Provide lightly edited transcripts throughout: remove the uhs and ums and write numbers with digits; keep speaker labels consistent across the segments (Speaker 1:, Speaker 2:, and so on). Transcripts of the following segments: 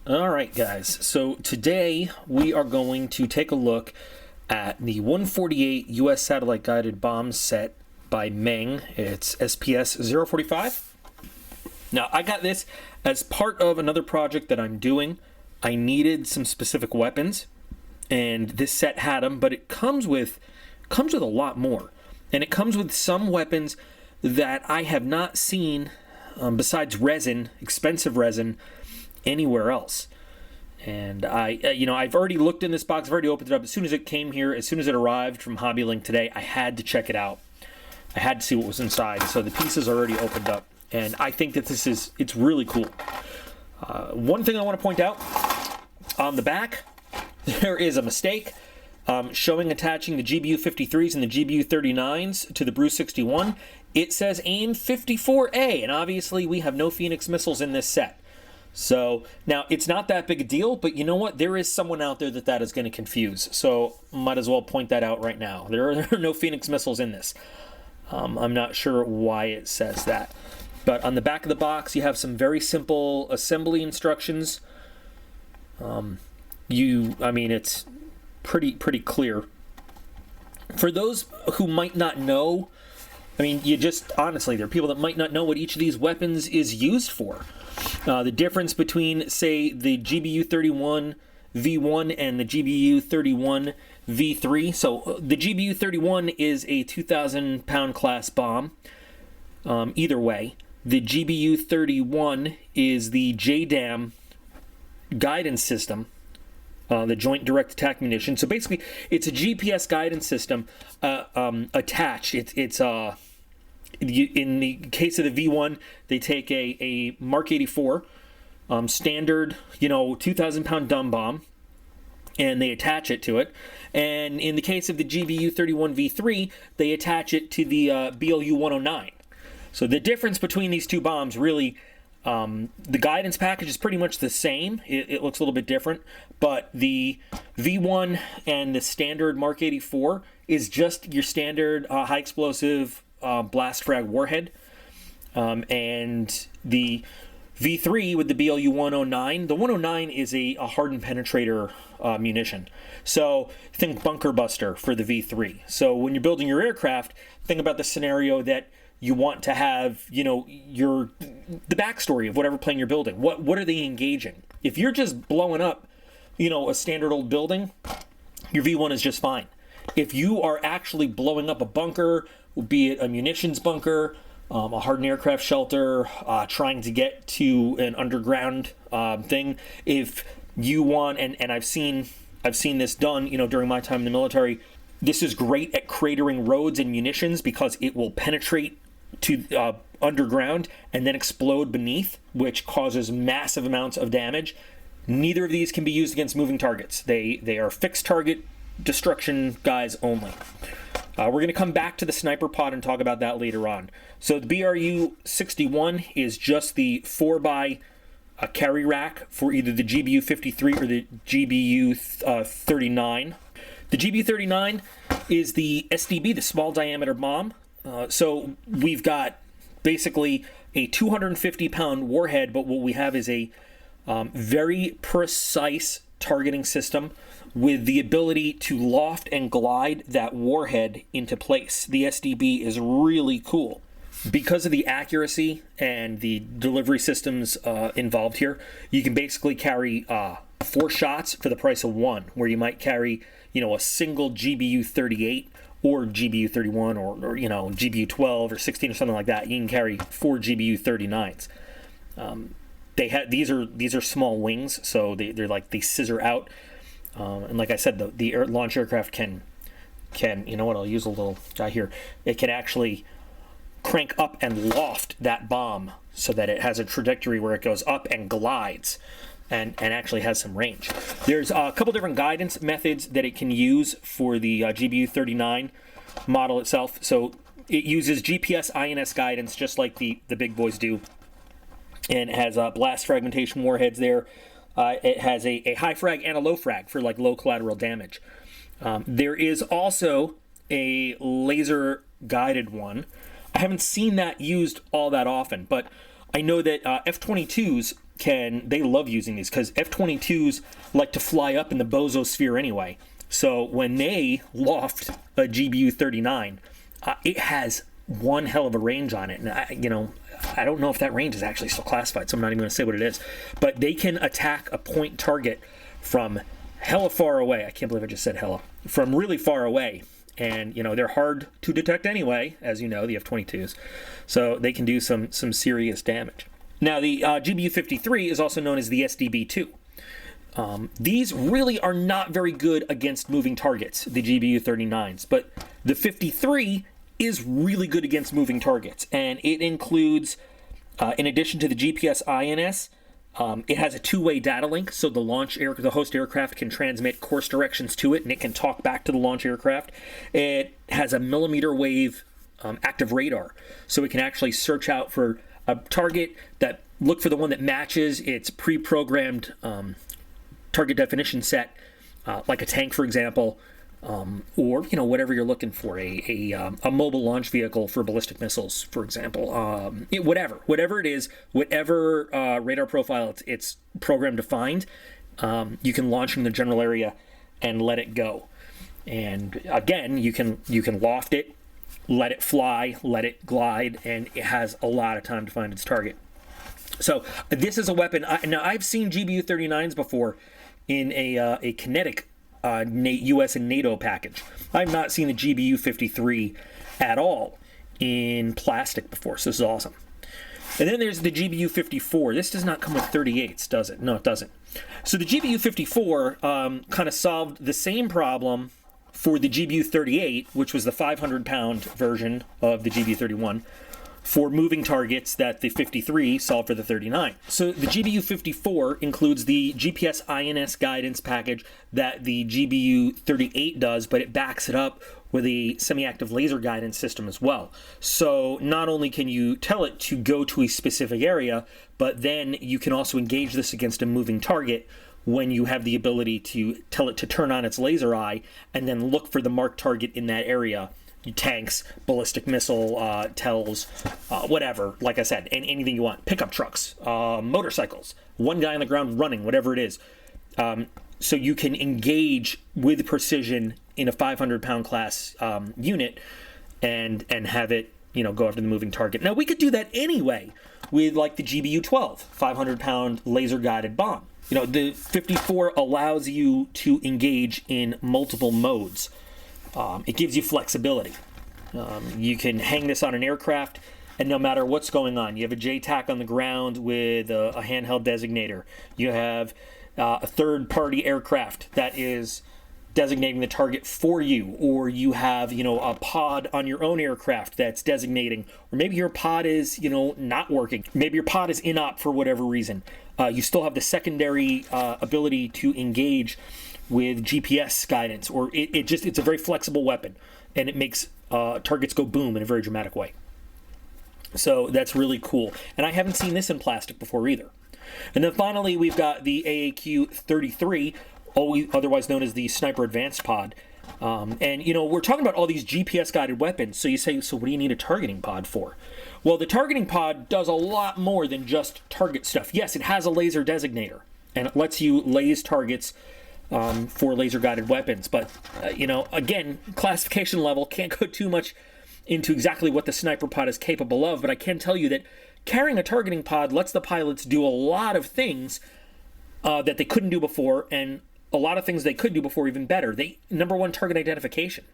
Speaker 1: All right, guys. So today we are going to take a look at the 148 U.S. satellite guided bomb set by Meng. It's SPS 045. Now, I got this as part of another project that I'm doing. I needed some specific weapons, and this set had them, but it comes with a lot more. And it comes with some weapons that I have not seen, besides resin, expensive resin, anywhere else. And I've already looked in this box. I've already opened it up. As soon as it came here, as soon as it arrived from HobbyLink today, I had to check it out. I had to see what was inside. So the pieces are already opened up, and I think that it's really cool. One thing I want to point out, on the back, there is a mistake showing attaching the GBU-53s and the GBU-39s to the Sprue 61. It says AIM 54A, and obviously we have no Phoenix missiles in this set. So now it's not that big a deal, but you know what? There is someone out there that is going to confuse. So might as well point that out right now. There are no Phoenix missiles in this. I'm not sure why it says that. But on the back of the box, you have some very simple assembly instructions. It's pretty clear. For those who might not know, honestly, there are people that might not know what each of these weapons is used for. The difference between, say, the GBU-31 V1 and the GBU-31 V3. So the GBU-31 is a 2,000-pound class bomb. Either way, the GBU-31 is the JDAM guidance system, the Joint Direct Attack Munition. So basically, it's a GPS guidance system attached. In the case of the V1, they take a Mark 84 standard, 2,000-pound dumb bomb, and they attach it to it. And in the case of the GBU-31 V3, they attach it to the BLU-109. So the difference between these two bombs, really, the guidance package is pretty much the same. It looks a little bit different, but the V1 and the standard Mark 84 is just your standard high explosive blast frag warhead, and the V3 with the BLU-109, the 109 is a hardened penetrator munition. So think bunker buster for the V3. So when you're building your aircraft, think about the scenario that you want to have, the backstory of whatever plane you're building. What are they engaging? If you're just blowing up, a standard old building, your V1 is just fine. If you are actually blowing up a bunker, be it a munitions bunker, a hardened aircraft shelter, trying to get to an underground thing, if you want, and I've seen this done, during my time in the military, this is great at cratering roads and munitions because it will penetrate to underground and then explode beneath, which causes massive amounts of damage. Neither of these can be used against moving targets. They are fixed target destruction guys only. We're going to come back to the sniper pod and talk about that later on. So the BRU-61 is just the 4x carry rack for either the GBU-53 or the GBU-39. The GBU-39 is the SDB, the small diameter bomb. So we've got basically a 250-pound warhead, but what we have is a very precise targeting system with the ability to loft and glide that warhead into place. The SDB is really cool. Because of the accuracy and the delivery systems involved here, you can basically carry 4 shots for the price of 1, where you might carry, a single GBU-38 or GBU-31 or GBU-12 or 16 or something like that. You can carry 4 GBU-39s. These are small wings, so they scissor out. And like I said, the launch aircraft can I'll use a little guy here. It can actually crank up and loft that bomb so that it has a trajectory where it goes up and glides and actually has some range. There's a couple different guidance methods that it can use for the GBU-39 model itself. So it uses GPS INS guidance just like the big boys do, and it has blast fragmentation warheads there. It has a high frag and a low frag for low collateral damage. There is also a laser guided one. I haven't seen that used all that often, but I know that F-22s they love using these because F-22s like to fly up in the bososphere anyway. So when they loft a GBU-39, it has one hell of a range on it. And I don't know if that range is actually still classified, so I'm not even going to say what it is. But they can attack a point target from hella far away. I can't believe I just said hella. From really far away. And, they're hard to detect anyway, as you know, the F-22s. So they can do some serious damage. Now, the GBU-53 is also known as the SDB-2. These really are not very good against moving targets, the GBU-39s. But the 53 is really good against moving targets. And it includes, in addition to the GPS INS, it has a two-way data link, so the host aircraft can transmit course directions to it, and it can talk back to the launch aircraft. It has a millimeter wave active radar, so it can actually search out for a target, look for the one that matches its pre-programmed target definition set, like a tank, for example, or whatever you're looking for, a mobile launch vehicle for ballistic missiles, for example, whatever it is, whatever radar profile it's programmed to find, you can launch from the general area and let it go. And again, you can loft it, let it fly, let it glide, and it has a lot of time to find its target. So this is a weapon. Now I've seen GBU-39s before in a kinetic U.S. and NATO package. I've not seen the GBU-53 at all in plastic before, so this is awesome. And then there's the GBU-54. This does not come with 38s, does it? No, it doesn't. So the GBU-54 kind of solved the same problem for the GBU-38, which was the 500-pound version of the GBU-31, for moving targets that the 53 solved for the 39. So the GBU-54 includes the GPS INS guidance package that the GBU-38 does, but it backs it up with a semi-active laser guidance system as well. So not only can you tell it to go to a specific area, but then you can also engage this against a moving target when you have the ability to tell it to turn on its laser eye and then look for the marked target in that area. Tanks, ballistic missile, tells, whatever, like I said, anything you want. Pickup trucks, motorcycles, one guy on the ground running, whatever it is. So you can engage with precision in a 500-pound class unit and have it, go after the moving target. Now, we could do that anyway with, like, the GBU-12, 500-pound laser-guided bomb. The 54 allows you to engage in multiple modes. It gives you flexibility. You can hang this on an aircraft, and no matter what's going on, you have a JTAC on the ground with a handheld designator. You have a third-party aircraft that is designating the target for you, or you have, a pod on your own aircraft that's designating, or maybe your pod is, not working. Maybe your pod is in-op for whatever reason. You still have the secondary ability to engage with GPS guidance, or it's a very flexible weapon, and it makes targets go boom in a very dramatic way. So that's really cool. And I haven't seen this in plastic before either. And then finally, we've got the AAQ-33, otherwise known as the Sniper Advanced Pod. And, we're talking about all these GPS-guided weapons, so you say, so what do you need a targeting pod for? Well, the targeting pod does a lot more than just target stuff. Yes, it has a laser designator, and it lets you laze targets for laser-guided weapons. But, again, classification level, can't go too much into exactly what the sniper pod is capable of, but I can tell you that carrying a targeting pod lets the pilots do a lot of things that they couldn't do before, and a lot of things they could do before even better. Number one, target identification.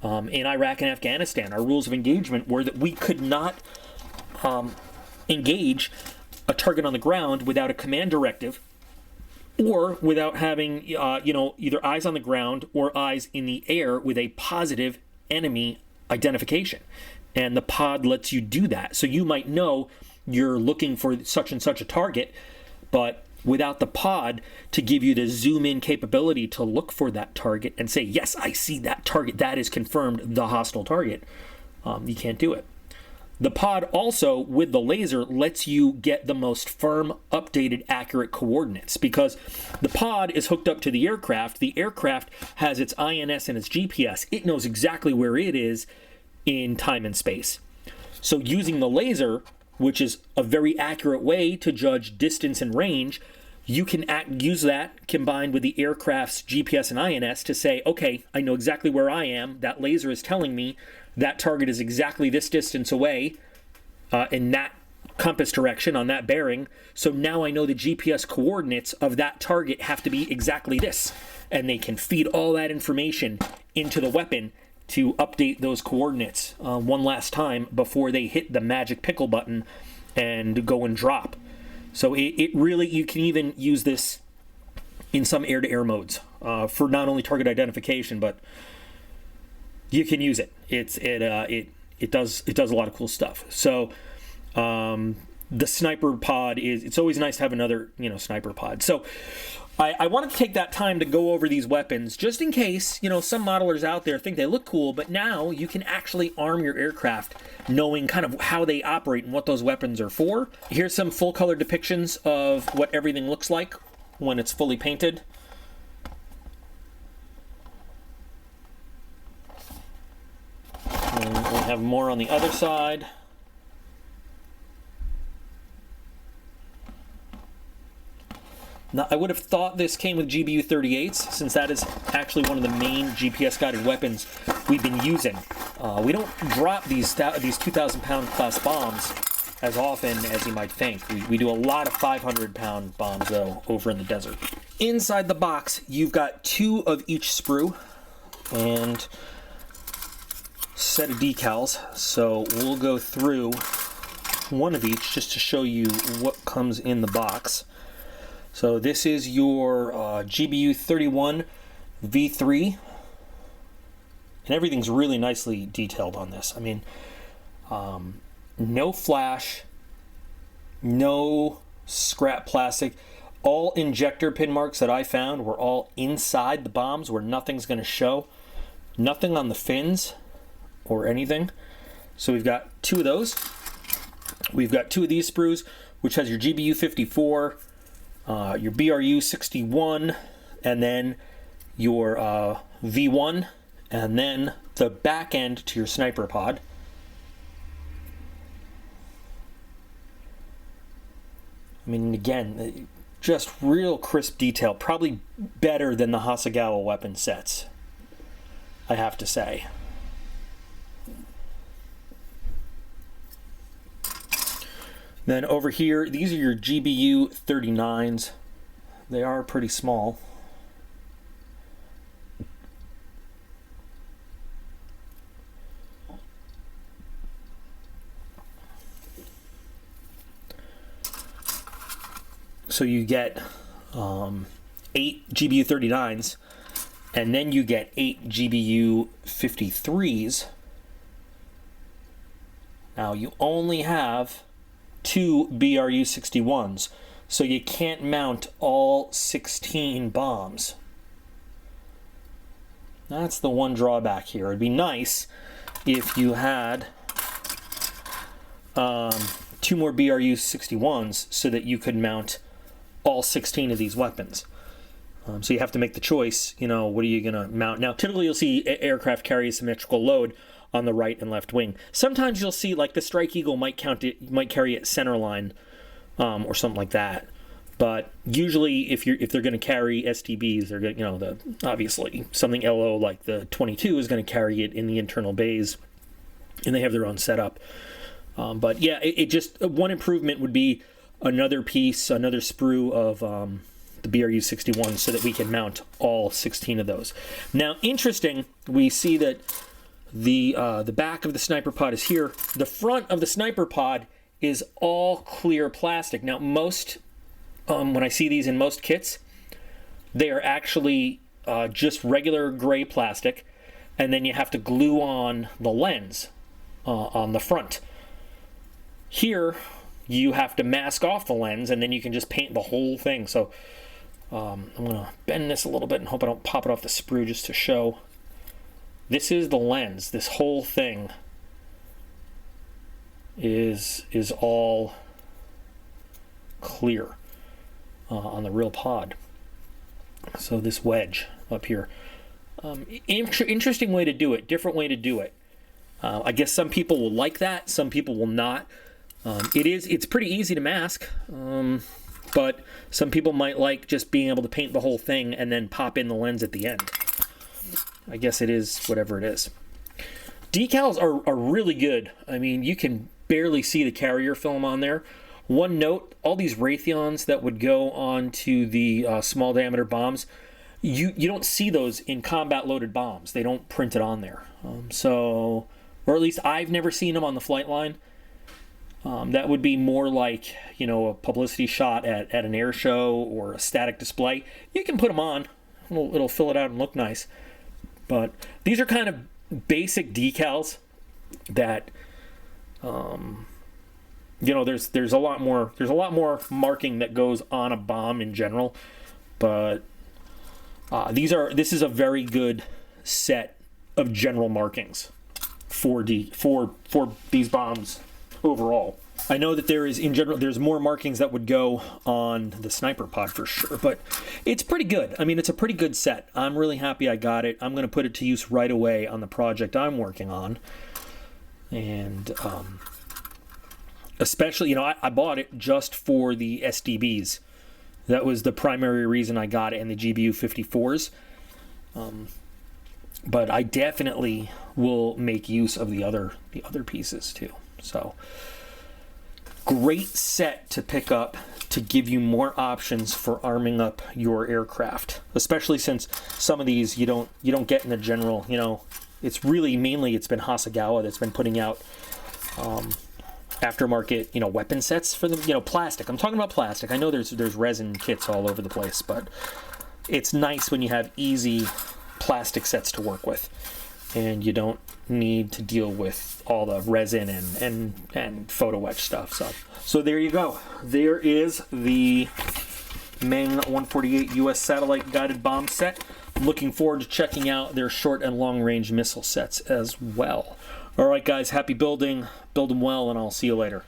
Speaker 1: In Iraq and Afghanistan, our rules of engagement were that we could not engage a target on the ground without a command directive, or without having, either eyes on the ground or eyes in the air with a positive enemy identification. And the pod lets you do that. So you might know you're looking for such and such a target, but without the pod to give you the zoom in capability to look for that target and say, yes, I see that target, that is confirmed the hostile target, you can't do it. The pod also, with the laser, lets you get the most firm, updated, accurate coordinates, because the pod is hooked up to the aircraft. The aircraft has its INS and its GPS. It knows exactly where it is in time and space. So using the laser, which is a very accurate way to judge distance and range, you can use that combined with the aircraft's GPS and INS to say, okay, I know exactly where I am. That laser is telling me that target is exactly this distance away in that compass direction on that bearing. So now I know the GPS coordinates of that target have to be exactly this. And they can feed all that information into the weapon to update those coordinates one last time before they hit the magic pickle button and go and drop. So it really, you can even use this in some air-to-air modes for not only target identification, but you can use it. It does a lot of cool stuff. So the sniper pod it's always nice to have another sniper pod. So I wanted to take that time to go over these weapons just in case some modelers out there think they look cool, but now you can actually arm your aircraft knowing kind of how they operate and what those weapons are for. Here's some full color depictions of what everything looks like when it's fully painted. And we'll have more on the other side. Now, I would have thought this came with GBU 38s, since that is actually one of the main GPS-guided weapons we've been using. We don't drop these 2,000-pound class bombs as often as you might think. We do a lot of 500-pound bombs, though, over in the desert. Inside the box, you've got 2 of each sprue and a set of decals. So we'll go through one of each just to show you what comes in the box. So this is your GBU 31 V3, and everything's really nicely detailed on this. I mean, no flash, no scrap plastic. All injector pin marks that I found were all inside the bombs where nothing's going to show. Nothing on the fins or anything. So we've got 2 of those. We've got 2 of these sprues, which has your GBU 54, your BRU 61, and then your V1, and then the back end to your sniper pod. I mean, again, just real crisp detail, probably better than the Hasegawa weapon sets, I have to say. Then over here, these are your GBU 39s. They are pretty small. So you get 8 GBU 39s, and then you get 8 GBU 53s. Now you only have 2 BRU 61s, so you can't mount all 16 bombs. That's the one drawback here. It'd be nice if you had 2 more BRU 61s so that you could mount all 16 of these weapons. So you have to make the choice, what are you going to mount? Now, typically you'll see aircraft carry symmetrical load on the right and left wing. Sometimes you'll see, like, the Strike Eagle might carry it center line, or something like that. But usually, if they're going to carry STBs, they're going, obviously something LO like the 22 is going to carry it in the internal bays, and they have their own setup. But yeah, it just one improvement would be another piece, another sprue of the BRU 61, so that we can mount all 16 of those. Now, interesting, we see that the back of the sniper pod is here. The front of the sniper pod is all clear plastic. Now, most when I see these in most kits, they are actually just regular gray plastic, and then you have to glue on the lens on the front. Here, you have to mask off the lens, and then you can just paint the whole thing. So I'm going to bend this a little bit and hope I don't pop it off the sprue just to show. This is the lens. This whole thing is all clear on the real pod. So this wedge up here. Interesting way to do it. Different way to do it. I guess some people will like that. Some people will not. It's pretty easy to mask, but some people might like just being able to paint the whole thing and then pop in the lens at the end. I guess it is whatever it is. Decals are really good. I mean, you can barely see the carrier film on there. One note, all these Raytheons that would go onto the small diameter bombs, you don't see those in combat loaded bombs. They don't print it on there. Or at least I've never seen them on the flight line. That would be more like, a publicity shot at an air show or a static display. You can put them on. It'll fill it out and look nice. But these are kind of basic decals that, there's a lot more marking that goes on a bomb in general. But this is a very good set of general markings for these bombs overall. I know that there's more markings that would go on the sniper pod for sure, but it's pretty good. I mean, it's a pretty good set. I'm really happy I got it. I'm going to put it to use right away on the project I'm working on. And especially, I bought it just for the SDBs. That was the primary reason I got it, and the GBU 54s. But I definitely will make use of the other pieces too. So, great set to pick up to give you more options for arming up your aircraft, especially since some of these you don't get in the general. It's really mainly it's been Hasegawa that's been putting out aftermarket weapon sets for them. Plastic. I'm talking about plastic. I know there's resin kits all over the place, but it's nice when you have easy plastic sets to work with, and you don't need to deal with all the resin and photo etch stuff. So there you go. There is the Meng 148 US satellite guided bomb set. I'm looking forward to checking out their short and long range missile sets as well. All right, guys, happy building. Build them well, and I'll see you later.